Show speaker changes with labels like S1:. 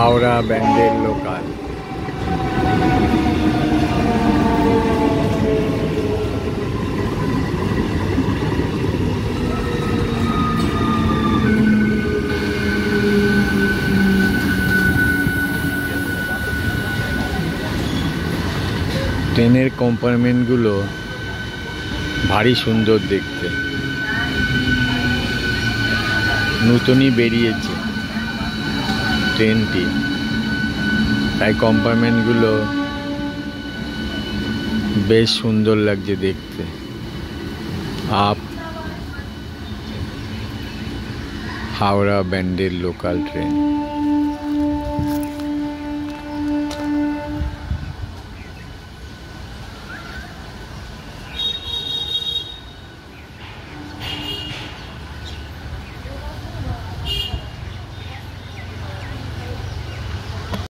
S1: Howrah Bandel local. ট্রেনের কম্পার্টমেন্টগুলো ভারী সুন্দর দেখতে, নতুনই বেরিয়েছে ট্রেনটি, তাই কম্পার্টমেন্টগুলো বেশ সুন্দর লাগছে দেখতে। Up Howrah Bandel local train.